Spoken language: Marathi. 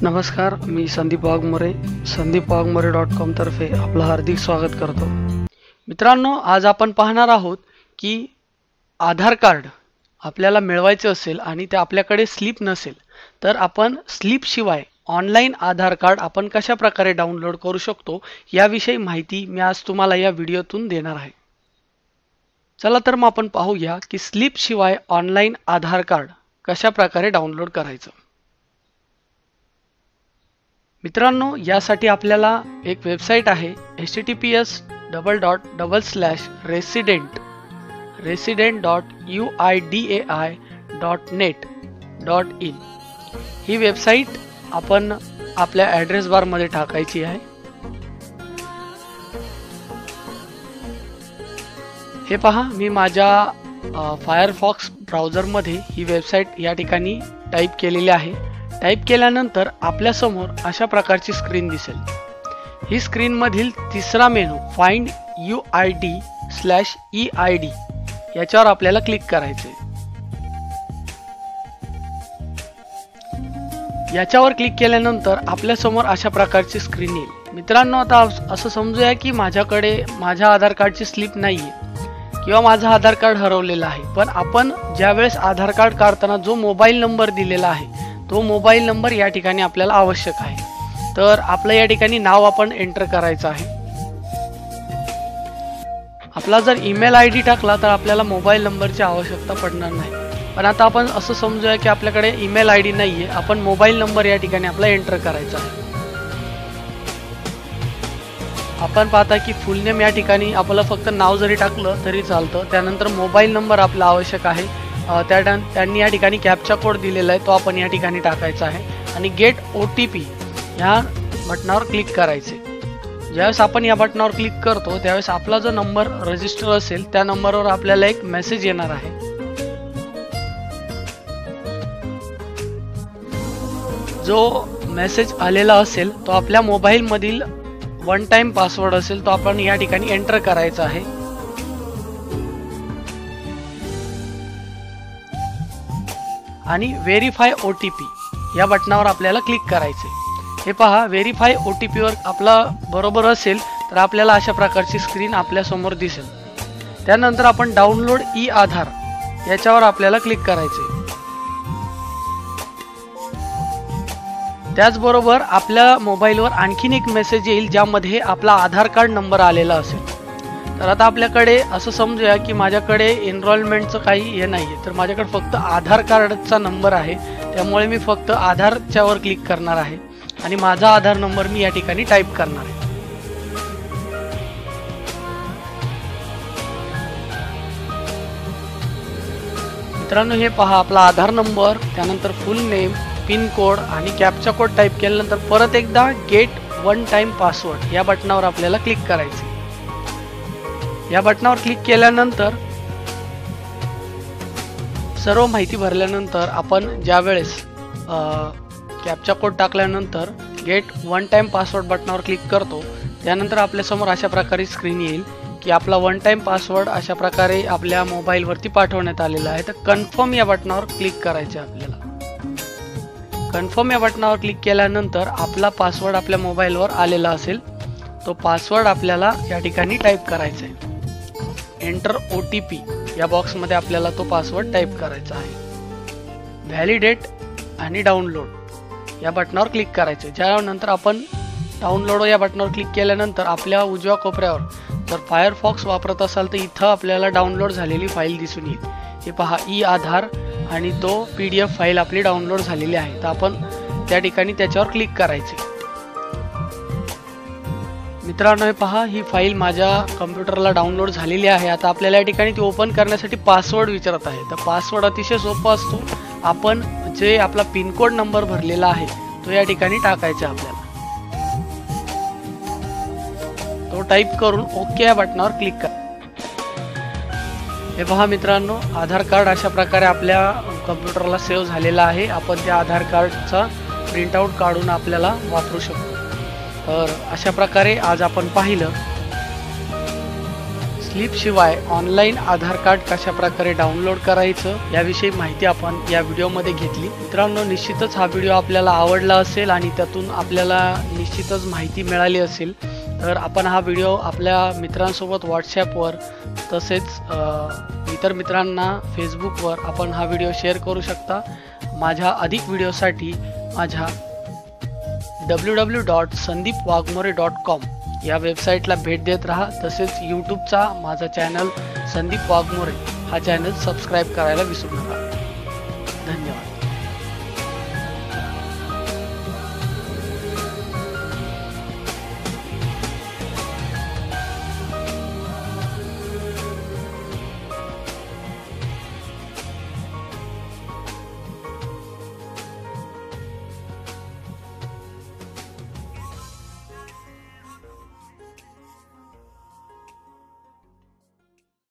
नमस्कार, मी संदीप वाघमोरे संदीपवाघमोरे.com तर्फे आपलं हार्दिक स्वागत करतो। मित्रांनो, आज आपण पाहणार आहोत की आधार कार्ड आपल्याला मिळवायचे असेल आणि ते आपल्याकडे स्लिप नसेल तर आपण स्लिप शिवाय ऑनलाईन आधार कार्ड आपण कशा प्रकारे डाउनलोड करू शकतो याविषयी माहिती मी आज तुम्हाला या व्हिडिओतून देणार आहे। चला तर मग आपण पाहूया की स्लिप शिवाय ऑनलाईन आधार कार्ड कशा प्रकारे डाउनलोड करायचं। मित्रांनो, यासाठी आपल्याला एक वेबसाईट आहे https://resident.uidai.net.in। ही वेबसाईट आपण आपल्या ॲड्रेस बार मध्ये टाकायची आहे। हे पहा, मी माझ्या फायरफॉक्स ब्राउझर मध्ये ही वेबसाईट या ठिकाणी टाईप केलेली आहे। टाईप केल्यानंतर आपल्या समोर अशा प्रकारची स्क्रीन दिसेल। ही स्क्रीन मधील तिसरा मेनू फाइंड UID/EID याच्यावर आपल्याला क्लिक करायचे। याच्यावर क्लिक केल्यानंतर आपल्या समोर अशा प्रकारची स्क्रीन येईल। मित्रांनो, आता असं समजूया की माझ्याकडे माझ्या आधार कार्डची स्लिप नाहीये किंवा माझं आधार कार्ड हरवलेलं आहे, पण आपण ज्यावेळेस आधार कार्ड काढताना जो मोबाईल नंबर दिलेला आहे तो मोबाईल नंबर या ठिकाणी आपल्याला आवश्यक आहे। तर आपलं या ठिकाणी नाव आपण एंटर करायचं आहे। आपला जर ईमेल आयडी टाकला तर आपल्याला मोबाईल नंबरची आवश्यकता पडणार नाही, पण आता आपण असं समजूया की आपल्याकडे ईमेल आयडी नाहीये, आपण मोबाईल नंबर या ठिकाणी आपला एंटर करायचा आहे। आपण पाहता की फुल नेम या ठिकाणी आपलं फक्त नाव जरी टाकलं तरी चालतं। त्यानंतर मोबाईल नंबर आपला आवश्यक आहे। त्यांनी या ठिकाणी कॅप्चा कोड दिलेला आहे, तो आपण या ठिकाणी टाकायचा आहे आणि गेट OTP या बटनावर क्लिक करायचे। ज्यावेळेस आपण या बटनावर क्लिक करतो त्यावेळेस आपला जो नंबर रजिस्टर असेल त्या नंबरवर आपल्याला एक मेसेज येणार आहे। जो मेसेज आलेला असेल तो आपल्या मोबाईल मधील वन टाइम पासवर्ड असेल, तो आपण या ठिकाणी एंटर करायचा आहे। आणि व्हेरीफाय OTP या बटनावर आपल्याला क्लिक करायचे। हे पहा, व्हेरीफाय OTP वर आपला बरोबर असेल तर आपल्याला अशा प्रकारची स्क्रीन आपल्या समोर दिसेल। त्यानंतर आपण डाउनलोड ई-आधार याच्यावर आपल्याला क्लिक करायचे। त्याचबरोबर आपल्या मोबाईलवर आणखीन एक मेसेज येईल ज्यामध्ये आपला आधार कार्ड नंबर आलेला असेल। तर आता आपल्याकडे असं समजूया की माझ्याकडे एनरोलमेंटचं काही हे नाहीये, तर माझ्याकडे फक्त आधार कार्डचा नंबर आहे। त्यामुळे मी फक्त आधारच्या वर क्लिक करणार आहे आणि माझा आधार नंबर मी या ठिकाणी टाईप करणार आहे। मित्रांनो, हे पहा, आपला आधार नंबर, त्यानंतर फुल नेम, पिन कोड आणि कॅप्चा कोड टाईप केल्यानंतर परत एकदा गेट वन टाइम पासवर्ड या बटनावर आपल्याला क्लिक करायचे। या बटनावर क्लिक केल्यानंतर सर्व माहिती भरल्यानंतर आपण ज्यावेळेस कॅप्चा कोड टाकल्यानंतर गेट वन टाइम पासवर्ड बटनावर क्लिक करतो त्यानंतर आपल्या समोर अशा प्रकारे स्क्रीन येईल की आपला वन टाइम पासवर्ड अशा प्रकारे आपल्या मोबाईल वरती पाठवण्यात आलेला आहे। तर कन्फर्म या बटनावर क्लिक करायचे आपल्याला। कन्फर्म या बटनावर क्लिक केल्यानंतर आपला पासवर्ड आपल्या मोबाईलवर आलेला असेल, तो पासवर्ड आपल्याला या ठिकाणी टाईप करायचा आहे। एंटर OTP या बॉक्स मध्ये आपल्याला तो पासवर्ड टाईप करायचा आहे। व्हॅलिडेट आणि डाउनलोड या बटनावर क्लिक करायचे। ज्यानंतर आपण डाउनलोड या बटनावर क्लिक केल्यानंतर आपल्या उजव्या कोपऱ्यावर जर फायरफॉक्स वापरत असाल तर इथं आपल्याला डाउनलोड झालेली फाईल दिसून येईल। हे पहा, ई-आधार आणि तो PDF फाईल आपली डाउनलोड झालेली आहे। तर आपण त्या ठिकाणी त्याच्यावर क्लिक करायचे। मित्रांनो, हे पहा, ही फाईल माझ्या कम्प्युटरला डाउनलोड झालेली आहे। आता आपल्याला या ठिकाणी ती ओपन करण्यासाठी पासवर्ड विचारत आहे। तर पासवर्ड अतिशय सोपा असतो। आपण जे आपला पिन कोड नंबर भरलेला आहे तो या ठिकाणी टाकायचा आपल्याला। तो टाईप करून ओके या बटनावर क्लिक करा। हे पहा मित्रांनो, आधार कार्ड अशा प्रकारे आपल्या कम्प्युटरला सेव्ह झालेला आहे। आपण त्या आधार कार्डचा प्रिंटआउट काढून आपल्याला वापरू शकतो। तर अशा प्रकारे आज आपण पाहिलं स्लिप शिवाय ऑनलाईन आधार कार्ड कशा प्रकारे डाउनलोड करायचं याविषयी माहिती आपण या व्हिडिओमध्ये घेतली. मित्रांनो, निश्चितच हा व्हिडिओ आपल्याला आवडला असेल आणि त्यातून आपल्याला निश्चितच माहिती मिळाली असेल. तर आपण हा व्हिडिओ आपल्या मित्रांसोबत व्हॉट्सॲपवर तसेच इतर मित्रांना फेसबुकवर आपण हा व्हिडिओ शेअर करू शकता. माझ्या अधिक व्हिडिओसाठी माझ्या www.sandipwagmore.com या वेबसाईटला भेट देत राहा. तसेच यूट्यूबचा माझा चॅनल संदीप वाघमोरे हा चॅनल सबस्क्राईब करायला विसरू नका. धन्यवाद.